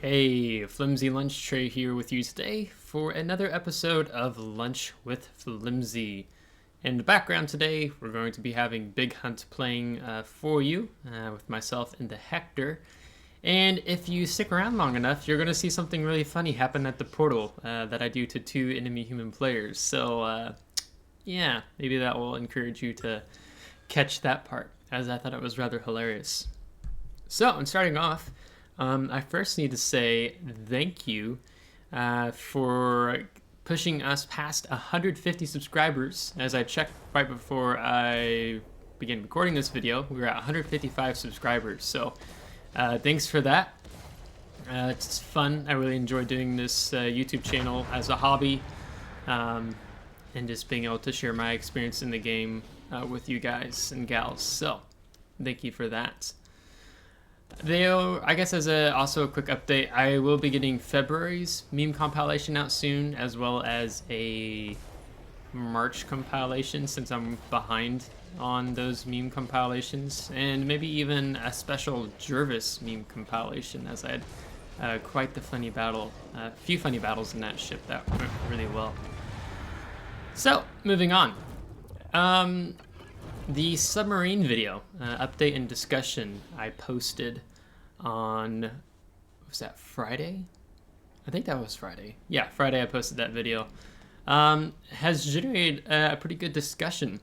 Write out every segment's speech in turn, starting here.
Hey, Flimsy Lunch Tray here with you today for another episode of Lunch with Flimsy. In the background today, we're going to be having Big Hunt playing for you with myself and the Hector. And if you stick around long enough, you're going to see something really funny happen at the portal that I do to two enemy human players. So, yeah, maybe that will encourage you to catch that part, as I thought it was rather hilarious. So, in starting off, I first need to say thank you for pushing us past 150 subscribers. As I checked right before I began recording this video, we were at 155 subscribers. So thanks for that. It's fun. I really enjoy doing this YouTube channel as a hobby and just being able to share my experience in the game with you guys and gals. So thank you for that. I guess as also a quick update, I will be getting February's meme compilation out soon, as well as a March compilation since I'm behind on those meme compilations, and maybe even a special Jervis meme compilation, as I had quite the funny battle, a few funny battles in that ship that went really well. So, moving on. The submarine video update and discussion I posted on, was that Friday? I think that was Friday. Yeah, Friday I posted that video. Has generated a pretty good discussion.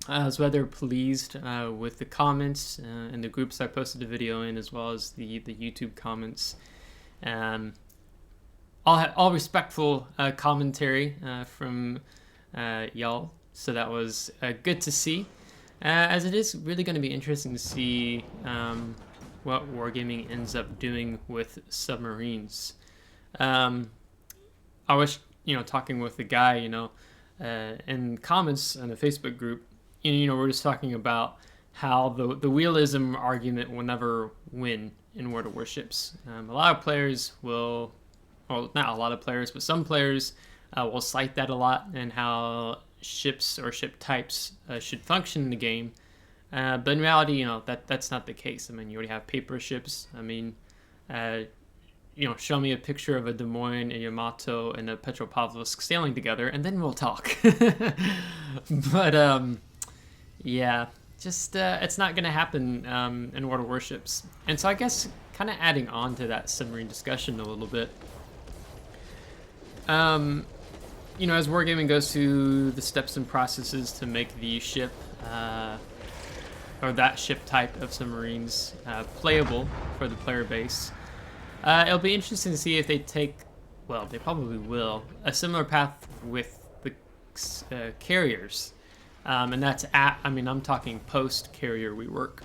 I was rather pleased with the comments and the groups I posted the video in, as well as the YouTube comments. All respectful commentary from y'all. So that was good to see, as it is really going to be interesting to see what Wargaming ends up doing with submarines. I was, talking with the guy, in comments on the Facebook group, we're just talking about how the realism argument will never win in World of Warships. A lot of players will, well, not a lot of players, but some players will cite that a lot, and how ships or ship types should function in the game, but in reality, that's not the case. I mean, you already have paper ships. I mean, show me a picture of a Des Moines, a Yamato, and a Petropavlovsk sailing together, and then we'll talk. But yeah, just it's not going to happen in World of Warships. And so I guess kind of adding on to that submarine discussion a little bit. As Wargaming goes through the steps and processes to make the ship, or that ship type of submarines, playable for the player base, it'll be interesting to see if they take, well, they probably will, a similar path with the carriers. And that's I'm talking post-carrier rework.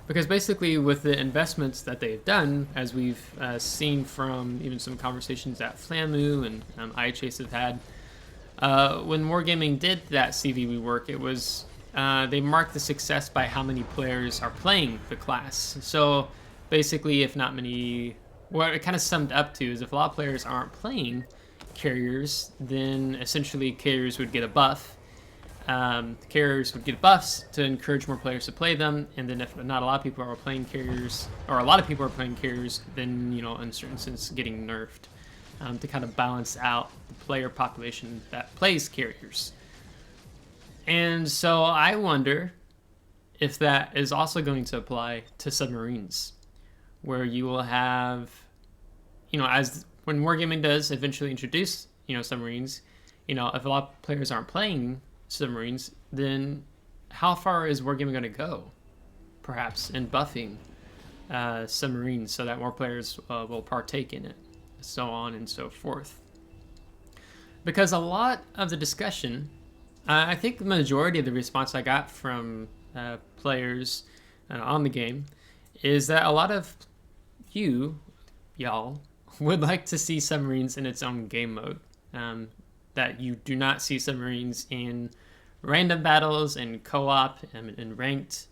Because basically with the investments that they've done, as we've seen from even some conversations that Flamu and iChase have had, when Wargaming did that CV rework, it was, they marked the success by how many players are playing the class. So basically, if not many, what it kind of summed up to is if a lot of players aren't playing carriers, then essentially carriers would get a buff. Carriers would get buffs to encourage more players to play them, and then if not a lot of people are playing carriers, or a lot of people are playing carriers, then, in a certain sense, getting nerfed to kind of balance out the player population that plays carriers. And so I wonder if that is also going to apply to submarines, where you will have, as when Wargaming does eventually introduce, submarines, if a lot of players aren't playing submarines, then how far is Wargaming going to go, perhaps, in buffing submarines so that more players will partake in it, so on and so forth? Because a lot of the discussion, I think the majority of the response I got from players on the game is that a lot of y'all would like to see submarines in its own game mode. That you do not see submarines in random battles, in co-op, in ranked,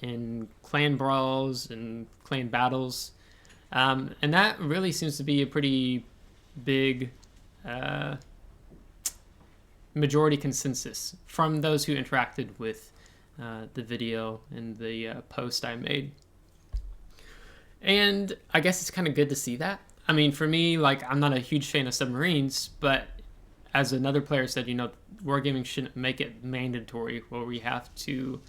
in clan brawls, and clan battles. And that really seems to be a pretty big majority consensus from those who interacted with the video and the post I made. And I guess it's kind of good to see that. I mean, for me, like, I'm not a huge fan of submarines, but as another player said, wargaming shouldn't make it mandatory where we have to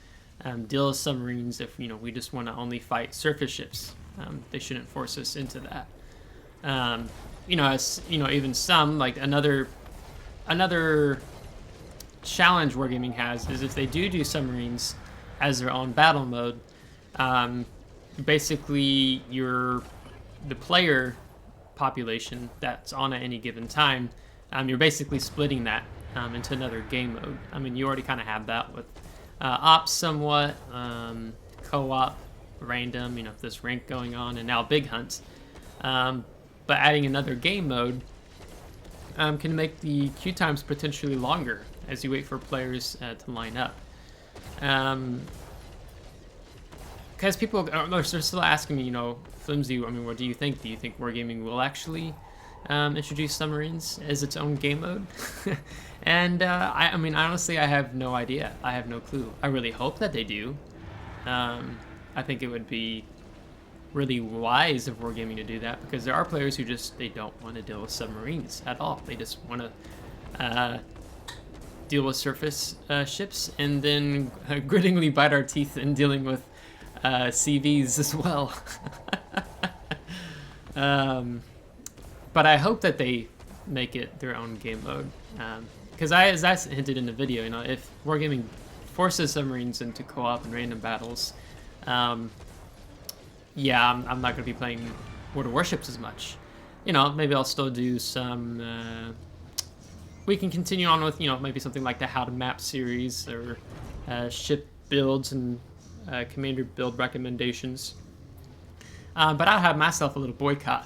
deal with submarines if, we just want to only fight surface ships. They shouldn't force us into that. As, even some, like, another challenge wargaming has is if they do submarines as their own battle mode, basically the player population that's on at any given time, you're basically splitting that into another game mode. I mean, you already kind of have that with ops somewhat, co-op, random, if there's rank going on, and now big hunt. But adding another game mode can make the queue times potentially longer as you wait for players to line up. Because people are still asking me, Flimsy, I mean, what do you think? Do you think wargaming will actually introduce submarines as its own game mode? And I mean, honestly, I have no idea. I have no clue. I really hope that they do. I think it would be really wise of wargaming to do that, because there are players who they don't want to deal with submarines at all. They just want to deal with surface ships, and then grittingly bite our teeth in dealing with CVs as well. But I hope that they make it their own game mode, because as I hinted in the video, if wargaming forces submarines into co-op and random battles, yeah, I'm not going to be playing World of Warships as much. Maybe I'll still do some. We can continue on with maybe something like the How to Map series, or ship builds and commander build recommendations. But I'll have myself a little boycott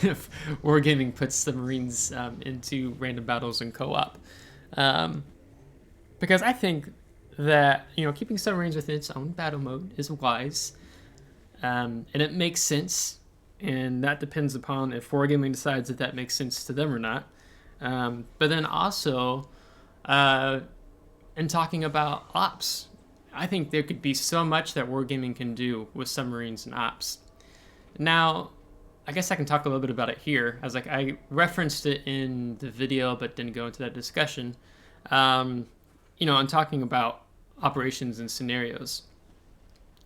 if wargaming puts submarines into random battles and co-op, because I think that keeping submarines within its own battle mode is wise, and it makes sense, and that depends upon if wargaming decides that makes sense to them or not. But then also, in talking about ops, I think there could be so much that wargaming can do with submarines and ops. Now, I guess I can talk a little bit about it here, as I referenced it in the video but didn't go into that discussion. I'm talking about operations and scenarios,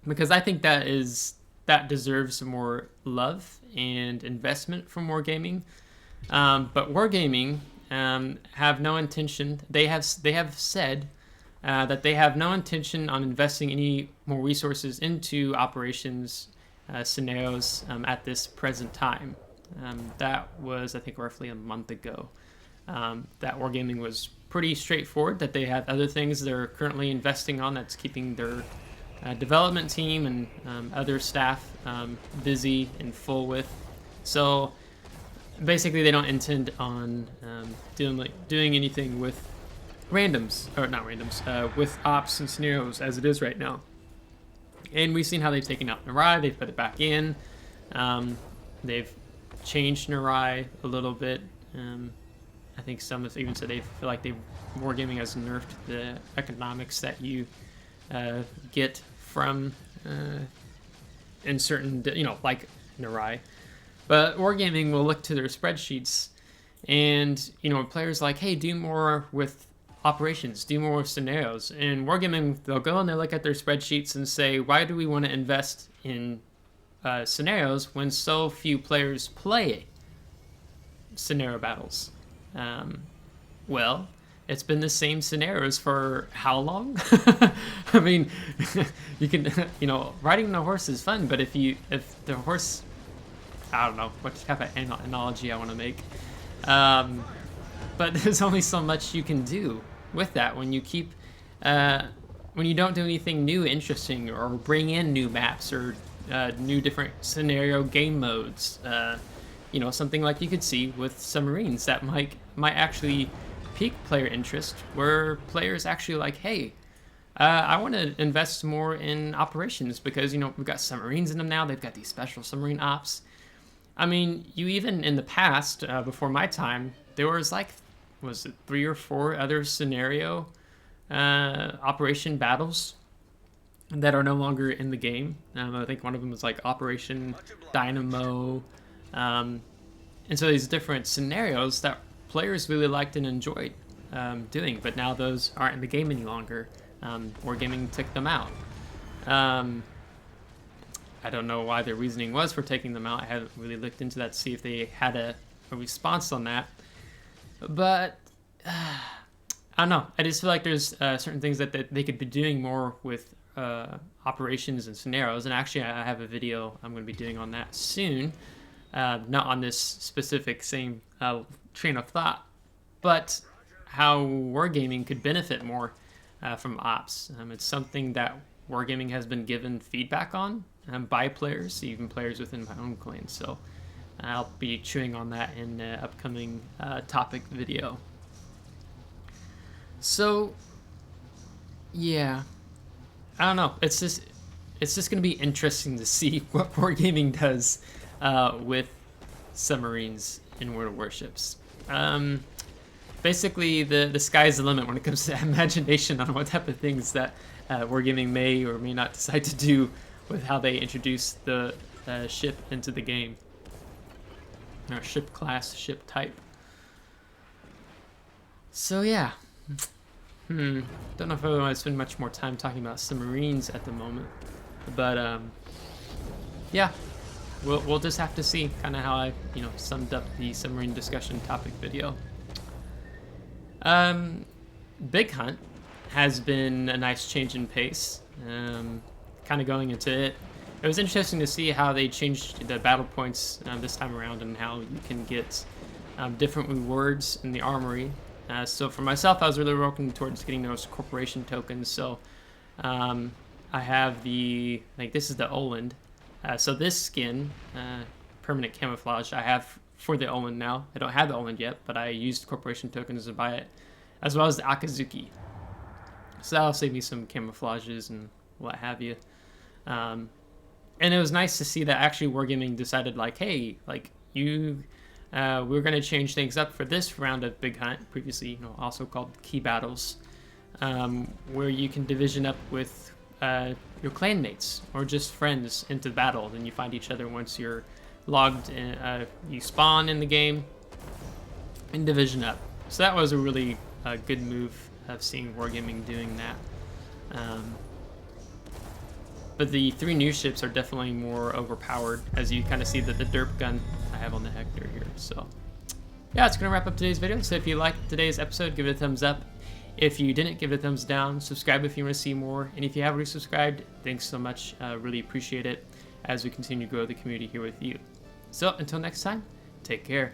because I think that deserves more love and investment from wargaming. But wargaming have no intention. They have said that they have no intention on investing any more resources into operations scenarios at this present time. That was, I think, roughly a month ago. That wargaming was pretty straightforward, that they have other things they're currently investing on that's keeping their development team and other staff busy and full with. So basically, they don't intend on doing anything with with ops and scenarios as it is right now. And we've seen how they've taken out Narai, they've put it back in. They've changed Narai a little bit. I think some have even said they feel like wargaming has nerfed the economics that you get from in certain, like Narai. But wargaming will look to their spreadsheets, and players like, hey, do more with operations, do more with scenarios. And wargaming, they'll go and they look at their spreadsheets and say, why do we want to invest in scenarios when so few players play scenario battles? Well, it's been the same scenarios for how long? I mean, you can, riding the horse is fun, but if the horse, I don't know what type of analogy I want to make, but there's only so much you can do with that when you keep, when you don't do anything new, interesting, or bring in new maps or new different scenario game modes. Something like you could see with submarines that might actually pique player interest, where players actually like, hey, I want to invest more in operations because we've got submarines in them now. They've got these special submarine ops. I mean, you even in the past, before my time, there was was it 3 or 4 other scenario operation battles that are no longer in the game. I think one of them was like Operation Dynamo. And so these different scenarios that players really liked and enjoyed doing, but now those aren't in the game any longer. Wargaming took them out. I don't know why their reasoning was for taking them out. I haven't really looked into that to see if they had a response on that. But I don't know. I just feel like there's certain things that they could be doing more with operations and scenarios. And actually, I have a video I'm going to be doing on that soon. Not on this specific same train of thought, but how wargaming could benefit more from ops. It's something that wargaming has been given feedback on by players, even players within my own clan. So I'll be chewing on that in an upcoming topic video. So yeah, I don't know. It's just going to be interesting to see what wargaming does with submarines in World of Warships. Basically, the sky's the limit when it comes to imagination on what type of things that wargaming may or may not decide to do with how they introduce the ship into the game. Or ship class, ship type. So yeah. Don't know if I want to spend much more time talking about submarines at the moment. But yeah. We'll just have to see kind of how I, summed up the submarine discussion topic video. Big Hunt has been a nice change in pace. Kind of going into it, it was interesting to see how they changed the battle points this time around and how you can get different rewards in the armory. So for myself, I was really working towards getting those corporation tokens. So I have this is the Oland. So this skin, permanent camouflage, I have for the Oland now. I don't have the Oland yet, but I used corporation tokens to buy it, as well as the Akazuki. So that'll save me some camouflages and what have you. And it was nice to see that actually Wargaming decided hey, we're going to change things up for this round of Big Hunt, previously also called Key Battles, where you can division up with your clanmates or just friends into battle. Then you find each other once you're logged in, you spawn in the game and division up. So that was a really good move of seeing Wargaming doing that. But the 3 new ships are definitely more overpowered, as you kind of see that the derp gun I have on the Hector here. So yeah, it's going to wrap up today's video. So if you liked today's episode, give it a thumbs up. If you didn't, give it a thumbs down. Subscribe if you want to see more. And if you have already subscribed, thanks so much. Really appreciate it as we continue to grow the community here with you. So until next time, take care.